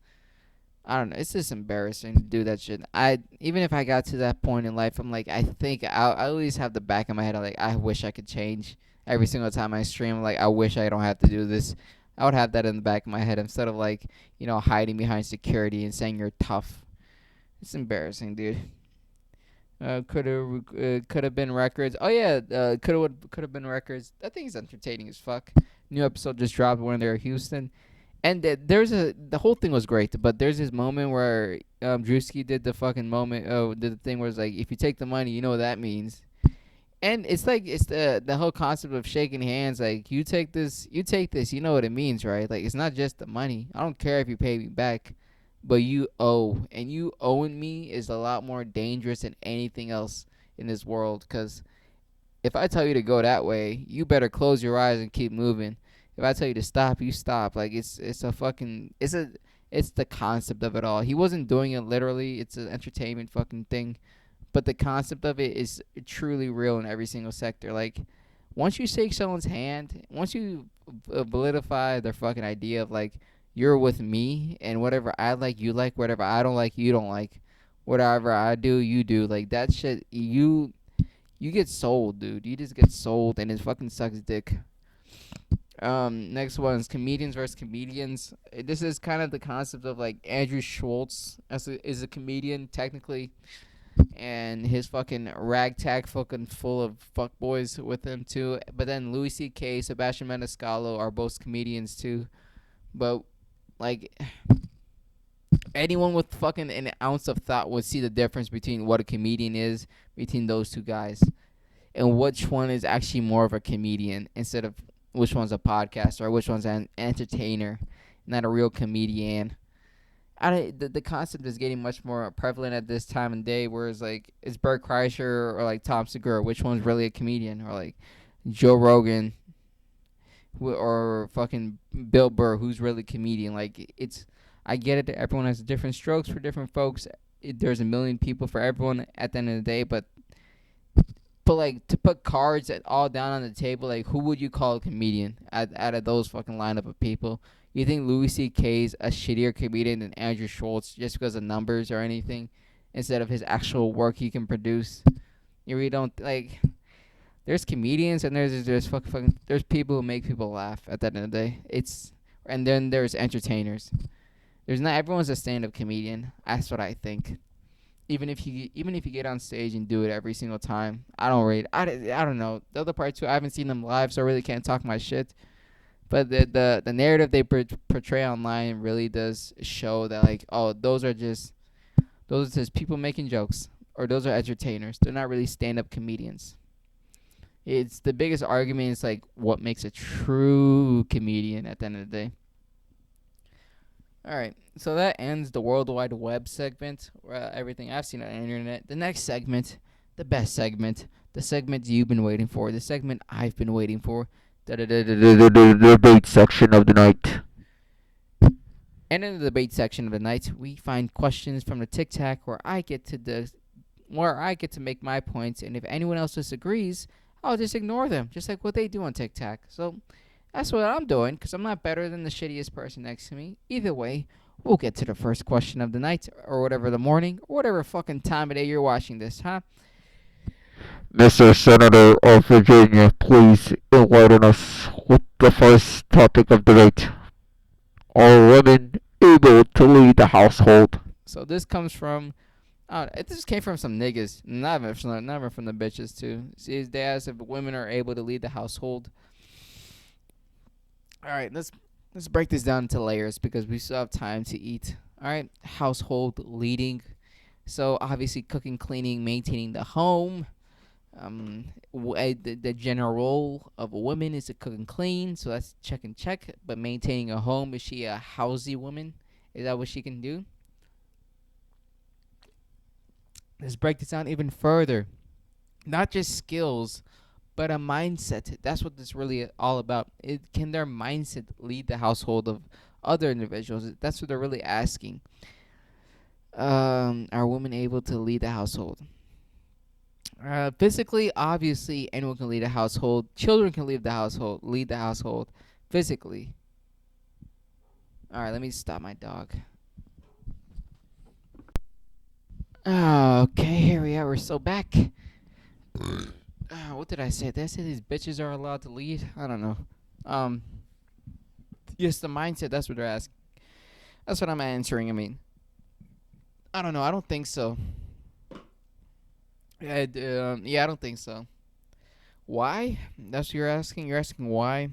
I don't know. It's just embarrassing to do that shit. I even if I got to that point in life, I'm like, I think I always have the back of my head. I'm like, I wish I could change. Every single time I stream, like, I wish I don't have to do this. I would have that in the back of my head instead of like, hiding behind security and saying you're tough. It's embarrassing, dude. Could have been records. Oh yeah, could have been records. That thing's entertaining as fuck. New episode just dropped when they're in Houston, and the whole thing was great. But there's this moment where Drewski did the fucking moment. Oh, did the thing where it's like, if you take the money, you know what that means. And it's like it's the whole concept of shaking hands. Like, you take this, you know what it means, right? Like, it's not just the money. I don't care if you pay me back, but you owe, and you owing me is a lot more dangerous than anything else in this world. Because if I tell you to go that way, you better close your eyes and keep moving. If I tell you to stop, you stop. Like, it's the concept of it all. He wasn't doing it literally. It's an entertainment fucking thing, but the concept of it is truly real in every single sector. Like, once you shake someone's hand, once you validify their fucking idea of like, you're with me and whatever I like, you like, whatever I don't like, you don't like, whatever I do, you do, like that shit, you get sold, dude. You just get sold, and it fucking sucks dick. Next one is comedians versus comedians. This is kind of the concept of like Andrew Schultz is a comedian technically, and his fucking ragtag fucking full of fuckboys with him too. But then Louis C.K., Sebastian Maniscalco are both comedians too. But like, anyone with fucking an ounce of thought would see the difference between what a comedian is between those two guys, and which one is actually more of a comedian instead of which one's a podcaster or which one's an entertainer, not a real comedian. The concept is getting much more prevalent at this time and day, whereas like, it's Bert Kreischer or like Tom Segura, which one's really a comedian, or like Joe Rogan or fucking Bill Burr, who's really a comedian. Like, I get it that everyone has different strokes for different folks. There's a million people for everyone at the end of the day, but like, to put cards all down on the table, like, who would you call a comedian out of those fucking lineup of people? You think Louis C.K.'s a shittier comedian than Andrew Schultz just because of numbers or anything, instead of his actual work he can produce? You really don't like. There's comedians and there's people who make people laugh at the end of the day. And then there's entertainers. There's not everyone's a stand-up comedian. That's what I think. Even if you get on stage and do it every single time, I don't rate. I don't know. The other part too, I haven't seen them live, so I really can't talk my shit. But the narrative they portray online really does show that, like, oh, those are just people making jokes, or those are entertainers. They're not really stand-up comedians. It's the biggest argument. Is like, what makes a true comedian at the end of the day. All right, so that ends the World Wide Web segment, everything I've seen on the internet. The next segment, the best segment, the segment you've been waiting for, the segment I've been waiting for, the debate section of the night. And in the debate section of the night, we find questions from the Tic Tac where I get to make my points, and if anyone else disagrees, I'll just ignore them, just like what they do on Tic Tac. So that's what I'm doing, because I'm not better than the shittiest person next to me. Either way, we'll get to the first question of the night, or whatever the morning, or whatever fucking time of day you're watching this, huh? Mr. Senator of Virginia, please enlighten us with the first topic of debate. Are women able to lead the household? So this comes from, this came from some niggas, never from the bitches too. See, they asked if women are able to lead the household. All right, let's break this down into layers because we still have time to eat. All right, household leading. So obviously, cooking, cleaning, maintaining the home. The general role of a woman is to cook and clean, so that's check and check. But maintaining a home, is she a housey woman? Is that what she can do? Let's break this down even further. Not just skills, but a mindset. That's what this really all about. Can their mindset lead the household of other individuals? That's what they're really asking. Are women able to lead the household? Physically, obviously, anyone can lead a household. Children can lead the household. Lead the household physically. All right, let me stop my dog. Okay, here we are. We're so back. What did I say? Did I say these bitches are allowed to lead? I don't know. Um, yes, the mindset. That's what they're asking. That's what I'm answering. I mean, I don't know. I don't think so. Yeah, I don't think so. Why? That's what you're asking. You're asking why.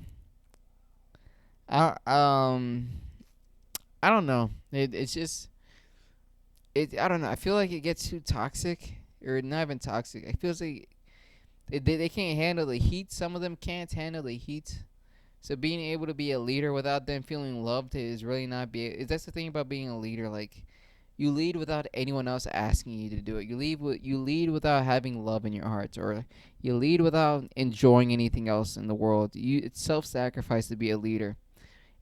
I I don't know. It's just I don't know. I feel like it gets too toxic, or not even toxic. I feel like they can't handle the heat. Some of them can't handle the heat. So being able to be a leader without them feeling loved is really not be. That's the thing about being a leader. Like, you lead without anyone else asking you to do it. You lead without having love in your heart, or you lead without enjoying anything else in the world. It's self-sacrifice to be a leader,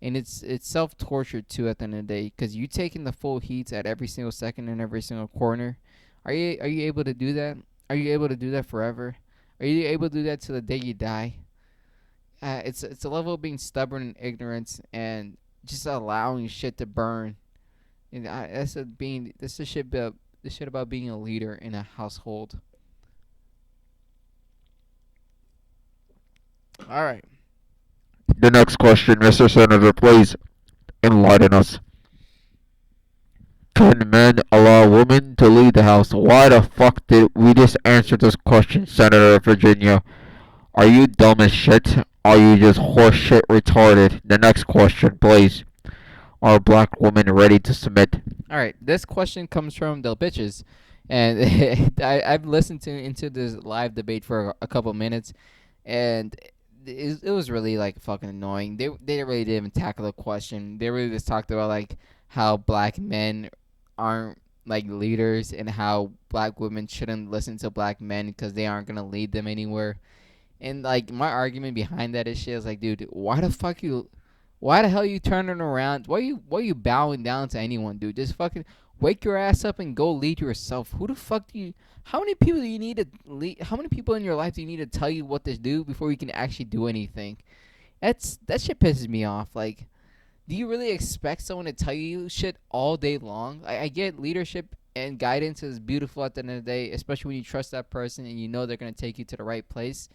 and it's self-torture too at the end of the day, because you taking the full heat at every single second and every single corner. Are you able to do that? Are you able to do that forever? Are you able to do that till the day you die? It's a level of being stubborn and ignorant and just allowing shit to burn. And that's the shit about being a leader in a household. All right.
The next question, Mr. Senator, please enlighten us. Can men allow women to lead the house? Why the fuck did we just answer this question, Senator of Virginia? Are you dumb as shit? Are you just horseshit retarded? The next question, please. Are black women ready to submit?
All right. This question comes from the bitches, and I've listened to into this live debate for a couple minutes, and it was really like fucking annoying. They really didn't even tackle the question. They really just talked about like how black men aren't like leaders, and how black women shouldn't listen to black men because they aren't gonna lead them anywhere. And like my argument behind that is shit is like, dude, why the hell you turning around? Why you bowing down to anyone, dude? Just fucking wake your ass up and go lead yourself. Who the fuck do you? How many people do you need to lead? How many people in your life do you need to tell you what to do before you can actually do anything? That shit pisses me off. Like, do you really expect someone to tell you shit all day long? I get leadership and guidance is beautiful at the end of the day, especially when you trust that person and you know they're gonna take you to the right place.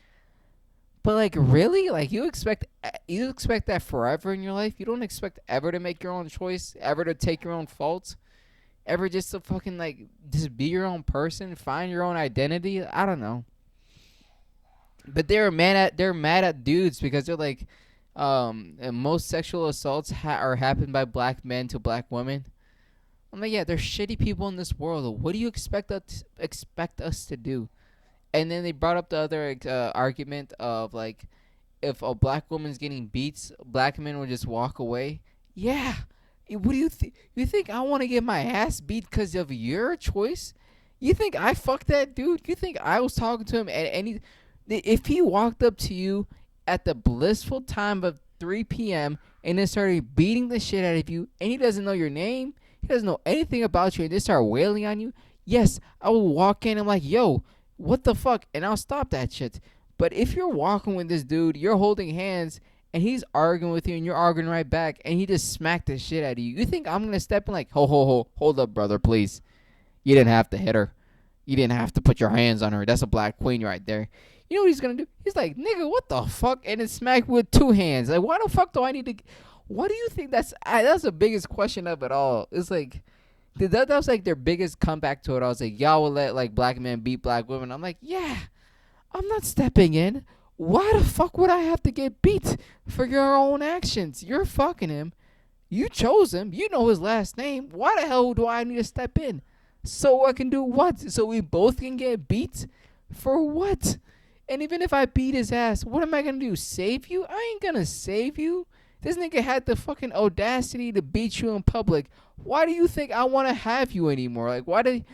But like, really, like you expect that forever in your life? You don't expect ever to make your own choice, ever to take your own faults, ever just to fucking like just be your own person, find your own identity. I don't know. But they're mad at dudes because they're like, and most sexual assaults are happened by black men to black women. I'm like, yeah, there's shitty people in this world. What do you expect us to do? And then they brought up the other argument of like, if a black woman's getting beats, black men would just walk away. Yeah. What do you think? You think I want to get my ass beat because of your choice? You think I fucked that dude? You think I was talking to him at any? If he walked up to you at the blissful time of 3 p.m. and then started beating the shit out of you, and he doesn't know your name, he doesn't know anything about you, and they start wailing on you, yes, I will walk in and I'm like, yo, what the fuck? And I'll stop that shit. But if you're walking with this dude, you're holding hands, and he's arguing with you, and you're arguing right back, and he just smacked the shit out of you, you think I'm gonna step in like, hold up, brother, please. You didn't have to hit her. You didn't have to put your hands on her. That's a black queen right there. You know what he's gonna do? He's like, nigga, what the fuck? And then smack with two hands. Like, why the fuck do I need to? What do you think? That's the biggest question of it all. It's like, that was like their biggest comeback to it. I was like, y'all will let like black men beat black women. I'm like, yeah, I'm not stepping in. Why the fuck would I have to get beat for your own actions? You're fucking him. You chose him. You know his last name. Why the hell do I need to step in? So I can do what? So we both can get beat? For what? And even if I beat his ass, what am I gonna do? Save you? I ain't gonna save you. This nigga had the fucking audacity to beat you in public. Why do you think I want to have you anymore? Like, why do?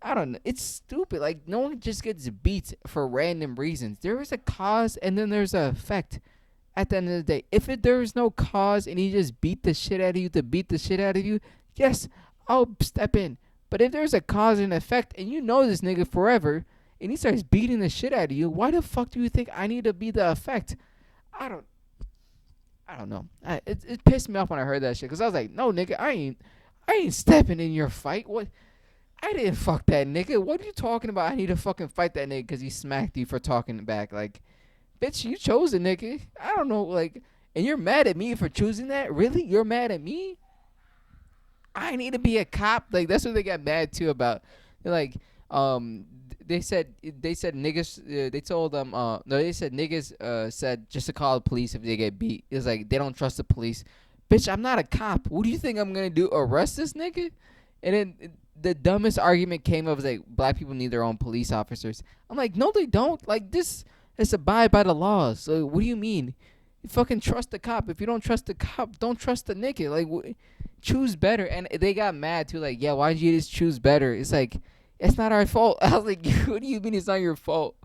I don't know. It's stupid. Like, no one just gets beat for random reasons. There is a cause and then there's an effect at the end of the day. If there is no cause and he just beat the shit out of you to beat the shit out of you, yes, I'll step in. But if there's a cause and effect and you know this nigga forever and he starts beating the shit out of you, why the fuck do you think I need to be the effect? I don't. I don't know. It pissed me off when I heard that shit because I was like, no, nigga, I ain't stepping in your fight. What? I didn't fuck that nigga. What are you talking about? I need to fucking fight that nigga because he smacked you for talking back. Like, bitch, you chose a nigga. I don't know. Like, and you're mad at me for choosing that? Really? You're mad at me? I need to be a cop. Like, that's what they got mad too about. They're like, they said niggas. They told them. No, they said niggas. Said just to call the police if they get beat. It's like they don't trust the police. Bitch, I'm not a cop. What do you think I'm gonna do? Arrest this nigga? And then the dumbest argument came up was like black people need their own police officers. I'm like, no, they don't. Like this is abide by the laws. So what do you mean? You fucking trust the cop. If you don't trust the cop, don't trust the nigga. Like, choose better. And they got mad too. Like, yeah, why did you just choose better? It's like, it's not our fault. I was like, what do you mean it's not your fault?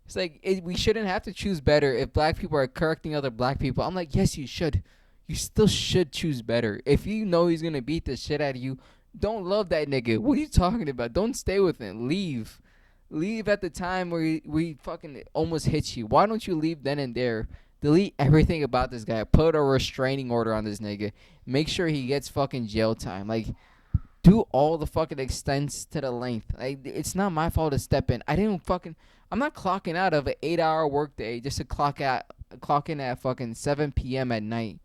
It's like we shouldn't have to choose better if black people are correcting other black people. I'm like, yes, you should. You still should choose better. If you know he's gonna beat the shit out of you, don't love that nigga. What are you talking about? Don't stay with him. Leave. Leave at the time where he fucking almost hits you. Why don't you leave then and there? Delete everything about this guy. Put a restraining order on this nigga. Make sure he gets fucking jail time. Like, do all the fucking extents to the length. Like, it's not my fault to step in. I'm not clocking out of an 8-hour workday just to clock in at fucking 7 p.m. at night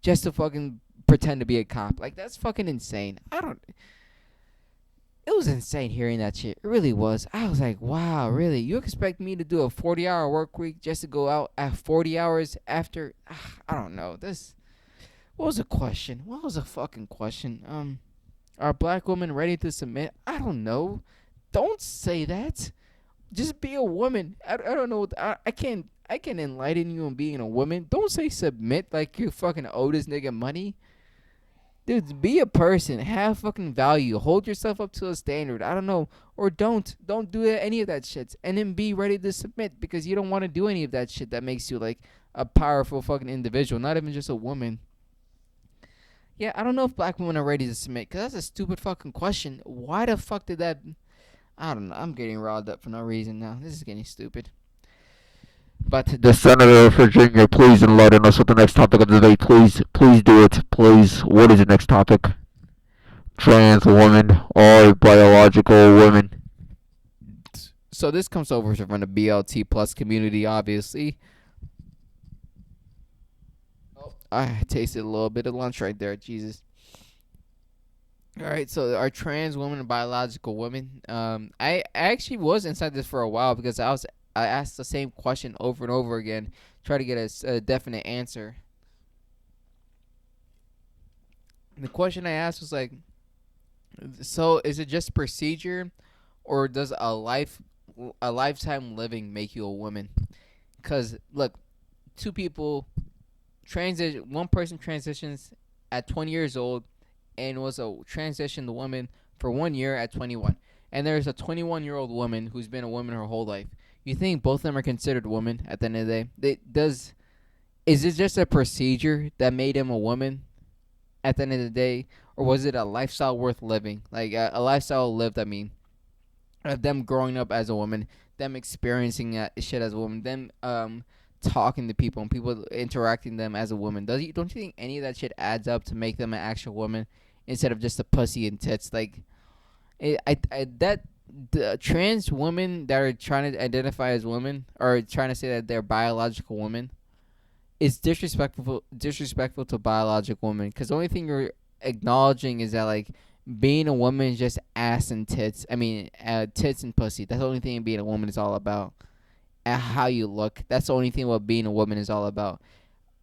just to fucking pretend to be a cop. Like, that's fucking insane. It was insane hearing that shit. It really was. I was like, wow, really? You expect me to do a 40-hour work week just to go out at 40 hours after? I don't know. What was the question? What was the fucking question? Are black women ready to submit? I don't know. Don't say that. Just be a woman. I don't know. I can enlighten you on being a woman. Don't say submit like you fucking owe this nigga money. Dude, be a person. Have fucking value. Hold yourself up to a standard. I don't know. Or don't. Don't do any of that shit. And then be ready to submit because you don't want to do any of that shit that makes you like a powerful fucking individual. Not even just a woman. Yeah, I don't know if black women are ready to submit because that's a stupid fucking question. Why the fuck did that... I don't know. I'm getting riled up for no reason now. This is getting stupid. But
The senator of Virginia, please enlighten us with the next topic of the debate. Please do it. Please. What is the next topic? Trans women or biological women?
so this comes over from the BLT plus community, obviously. Oh, I tasted a little bit of lunch right there. Jesus. All right, so are trans women and biological women? I actually was inside this for a while because I asked the same question over and over again, try to get a definite answer. The question I asked was like, so is it just procedure, or does a lifetime living make you a woman? Because look, two people transition. One person transitions at 20 years old and was a transitioned woman for 1 year at 21. And there's a 21-year-old woman who's been a woman her whole life. You think both of them are considered women at the end of the day? Is it just a procedure that made him a woman at the end of the day, or was it a lifestyle worth living? Like a lifestyle lived. I mean, of them growing up as a woman, them experiencing that shit as a woman, them talking to people and people interacting them as a woman. Don't you think any of that shit adds up to make them an actual woman instead of just a pussy and tits? Like, that the trans women that are trying to identify as women or trying to say that they're biological women is disrespectful to biological women, because the only thing you're acknowledging is that like being a woman is just ass and tits. I mean, tits and pussy. That's the only thing being a woman is all about. And how you look. That's the only thing what being a woman is all about.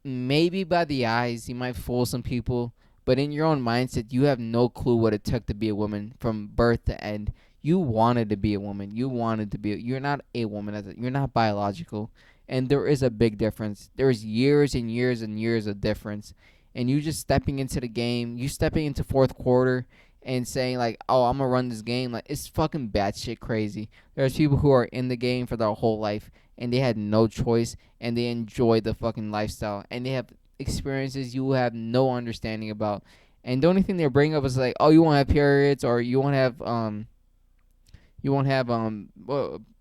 Maybe by the eyes you might fool some people, but in your own mindset you have no clue what it took to be a woman from birth to end. You wanted to be a woman. You're not a woman. You're not biological. And there is a big difference. There's years and years and years of difference. And you just stepping into the game, you stepping into fourth quarter, and saying like, "Oh, I'm gonna run this game." Like, it's fucking batshit crazy. There's people who are in the game for their whole life and they had no choice and they enjoy the fucking lifestyle and they have experiences you have no understanding about. And the only thing they bring up is like, "Oh, you won't have periods or you won't have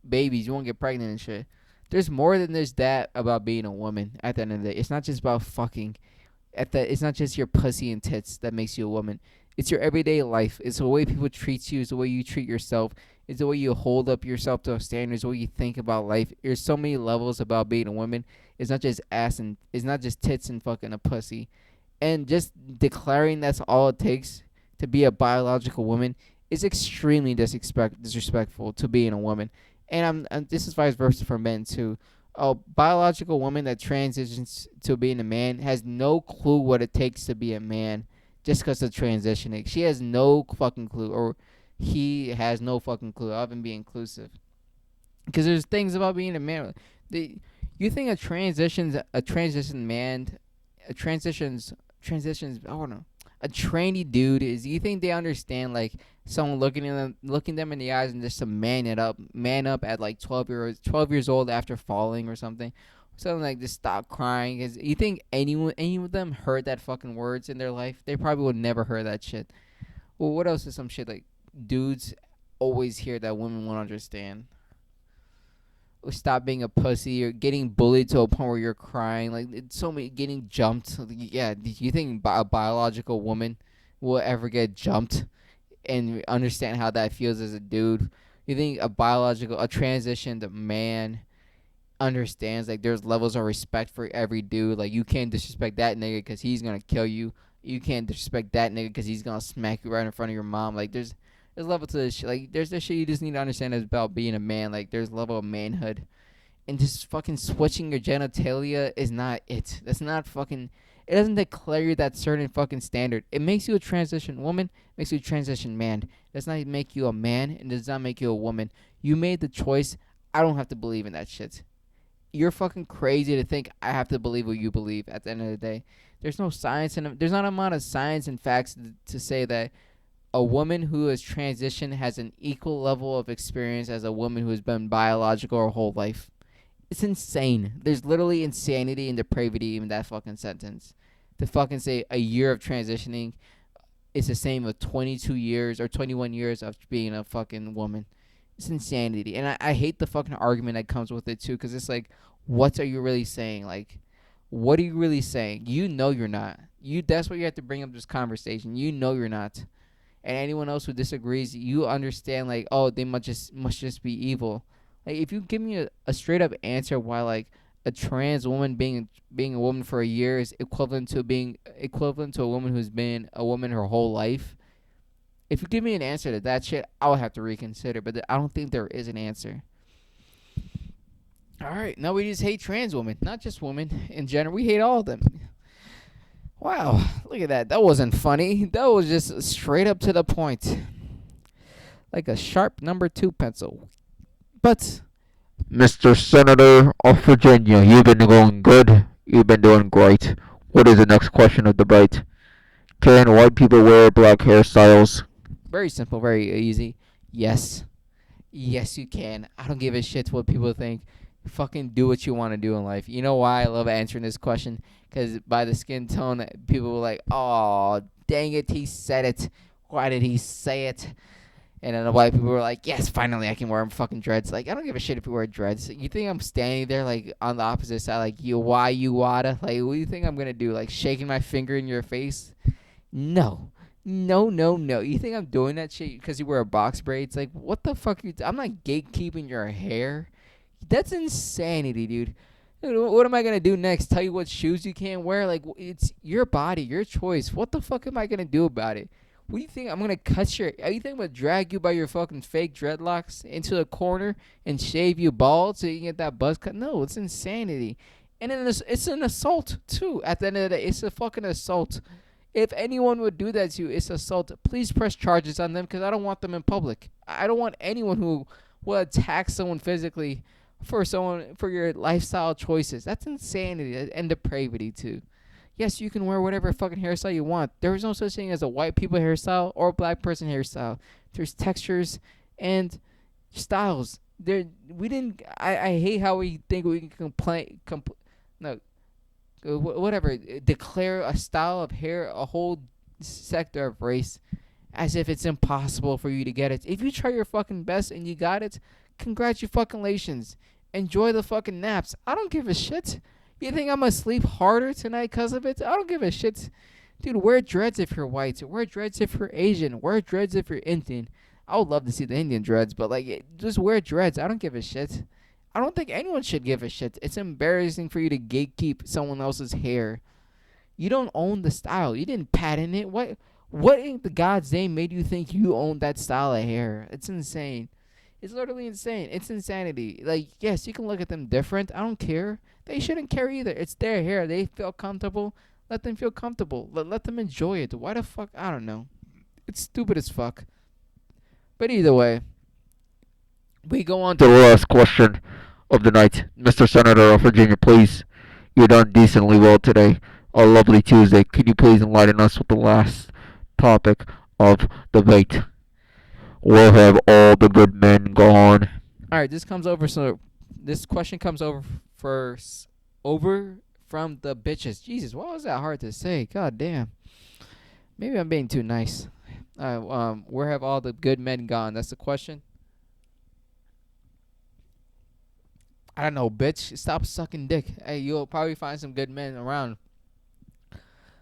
babies, you won't get pregnant and shit." There's more than there's that about being a woman. At the end of the day, it's not just about fucking. It's not just your pussy and tits that makes you a woman. It's your everyday life. It's the way people treat you. It's the way you treat yourself. It's the way you hold up yourself to standards. The way you think about life. There's so many levels about being a woman. It's not just ass and it's not just tits and fucking a pussy. And just declaring that's all it takes to be a biological woman is extremely disrespectful to being a woman. And this is vice versa for men too. A biological woman that transitions to being a man has no clue what it takes to be a man just because of transitioning. She has no fucking clue, or he has no fucking clue. I'll even be inclusive because there's things about being a man. The you think a transition man, a transitions. I don't know. A trainee dude is. You think they understand like someone looking them in the eyes and just to man up at like 12 years old after falling or something like just stop crying. Cause you think any of them heard that fucking words in their life? They probably would never heard that shit. Well, what else is some shit like dudes always hear that women won't understand? Or stop being a pussy or getting bullied to a point where you're crying. Like it's so many getting jumped. Yeah, do you think a biological woman will ever get jumped and understand how that feels as a dude? You think a transitioned man understands like there's levels of respect for every dude. Like you can't disrespect that nigga because he's gonna kill you. You can't disrespect that nigga because he's gonna smack you right in front of your mom. Like there's level to this shit. Like there's this shit you just need to understand is about being a man. Like there's level of manhood, and just fucking switching your genitalia is not it. That's not fucking. It doesn't declare you that certain fucking standard. It makes you a transition woman. Makes you a transition man. It does not make you a man, and does not make you a woman. You made the choice. I don't have to believe in that shit. You're fucking crazy to think I have to believe what you believe at the end of the day. There's no science and there's not a amount of science and facts to say that a woman who has transitioned has an equal level of experience as a woman who has been biological her whole life. It's insane. There's literally insanity and depravity in that fucking sentence. To fucking say a year of transitioning is the same with 22 years or 21 years of being a fucking woman. It's insanity. And I hate the fucking argument that comes with it too, because it's like, what are you really saying? Like, what are you really saying? You know you're not. That's why you have to bring up this conversation. You know you're not. And anyone else who disagrees, you understand like, oh, they must just be evil. Like if you give me a straight up answer why like a trans woman being a woman for a year is equivalent to a woman who's been a woman her whole life. If you give me an answer to that shit, I'll have to reconsider. But I don't think there is an answer. All right, now we just hate trans women, not just women in general. We hate all of them. Wow, look at that. That wasn't funny. That was just straight up to the point, like a sharp number 2 pencil. But
Mr. Senator of Virginia, you've been going good. You've been doing great. What is the next question of debate? Can white people wear black hairstyles?
very simple, very easy. Yes. Yes, you can. I don't give a shit what people think. Fucking do what you want to do in life. You know why I love answering this question? Because by the skin tone, people were like, oh, dang it, he said it. Why did he say it? And then the white people were like, yes, finally I can wear fucking dreads. Like, I don't give a shit if you wear dreads. You think I'm standing there, like, on the opposite side, like, you, why you wada? Like, what do you think I'm going to do? Like, shaking my finger in your face? No. No, no, no. You think I'm doing that shit because you wear a box braids? Like, what the fuck? I'm not gatekeeping your hair. That's insanity, dude. What am I going to do next? Tell you what shoes you can't wear? Like, it's your body, your choice. What the fuck am I going to do about it? What do you think? I'm going to cut your... Are you think I'm going to drag you by your fucking fake dreadlocks into a corner and shave you bald so you can get that buzz cut? No, it's insanity. And then it's an assault, too. At the end of the day, it's a fucking assault. If anyone would do that to you, it's assault. Please press charges on them because I don't want them in public. I don't want anyone who will attack someone physically for your lifestyle choices. That's insanity and depravity, too. Yes, you can wear whatever fucking hairstyle you want. There is no such thing as a white people hairstyle or a black person hairstyle. There's textures and styles. There, we didn't. I hate how we think we can no, whatever. Declare a style of hair, a whole sector of race, as if it's impossible for you to get it. If you try your fucking best and you got it, congratulations. Enjoy the fucking naps. I don't give a shit. You think I'm gonna sleep harder tonight because of it? I don't give a shit. Dude, wear dreads if you're white. Wear dreads if you're Asian. Wear dreads if you're Indian. I would love to see the Indian dreads, but like, just wear dreads. I don't give a shit. I don't think anyone should give a shit. It's embarrassing for you to gatekeep someone else's hair. You don't own the style. You didn't patent it. What in the God's name made you think you owned that style of hair? It's insane. It's literally insane. It's insanity. Like, yes, you can look at them different. I don't care. They shouldn't care either. It's their hair. They feel comfortable. Let them feel comfortable. Let them enjoy it. Why the fuck? I don't know. It's stupid as fuck. But either way, we go on
The
to
last question of the night. Mr. Senator of Virginia, please. You're done decently well today. A lovely Tuesday. Can you please enlighten us with the last topic of debate? Where have all the good men gone?
all right. This comes over. So this question comes over first. Over from the bitches. Jesus, why was that hard to say? God damn. Maybe I'm being too nice. Where have all the good men gone? That's the question. I don't know, bitch. Stop sucking dick. Hey, you'll probably find some good men around.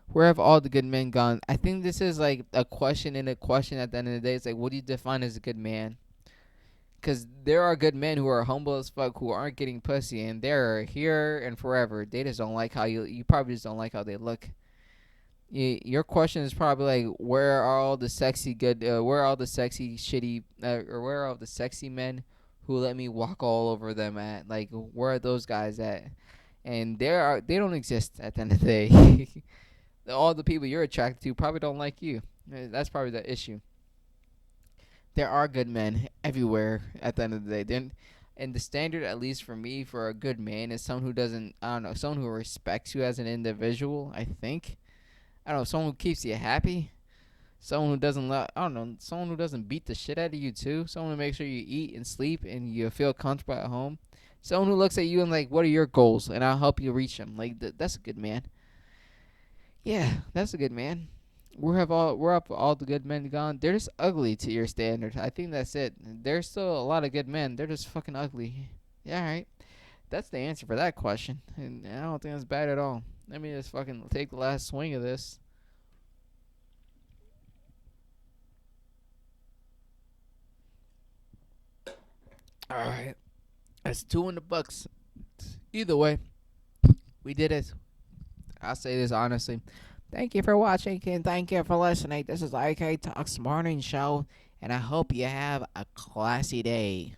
Where have all the good men gone? I think this is like a question in a question at the end of the day. It's like, what do you define as a good man? Because there are good men who are humble as fuck who aren't getting pussy, and they're here and forever. They just don't like how you probably just don't like how they look. Your question is probably like, where are all the sexy good, where are all the sexy shitty, or where are all the sexy men who let me walk all over them at? Like, where are those guys at? And they don't exist at the end of the day. All the people you're attracted to probably don't like you. That's probably the issue. There are good men everywhere at the end of the day. And the standard, at least for me, for a good man is someone who doesn't, I don't know, someone who respects you as an individual, I think. I don't know, someone who keeps you happy. Someone who doesn't, I don't know, someone who doesn't beat the shit out of you too. Someone who makes sure you eat and sleep and you feel comfortable at home. Someone who looks at you and like, what are your goals? And I'll help you reach them. Like, that's a good man. Yeah, that's a good man. We're up all the good men gone. They're just ugly to your standard. I think that's it. There's still a lot of good men. They're just fucking ugly. Yeah, all right. That's the answer for that question. And I don't think that's bad at all. Let me just fucking take the last swing of this. All right. That's two in the books. Either way, we did it. I'll say this honestly. Thank you for watching and thank you for listening. This is IK Talks Morning Show, and I hope you have a classy day.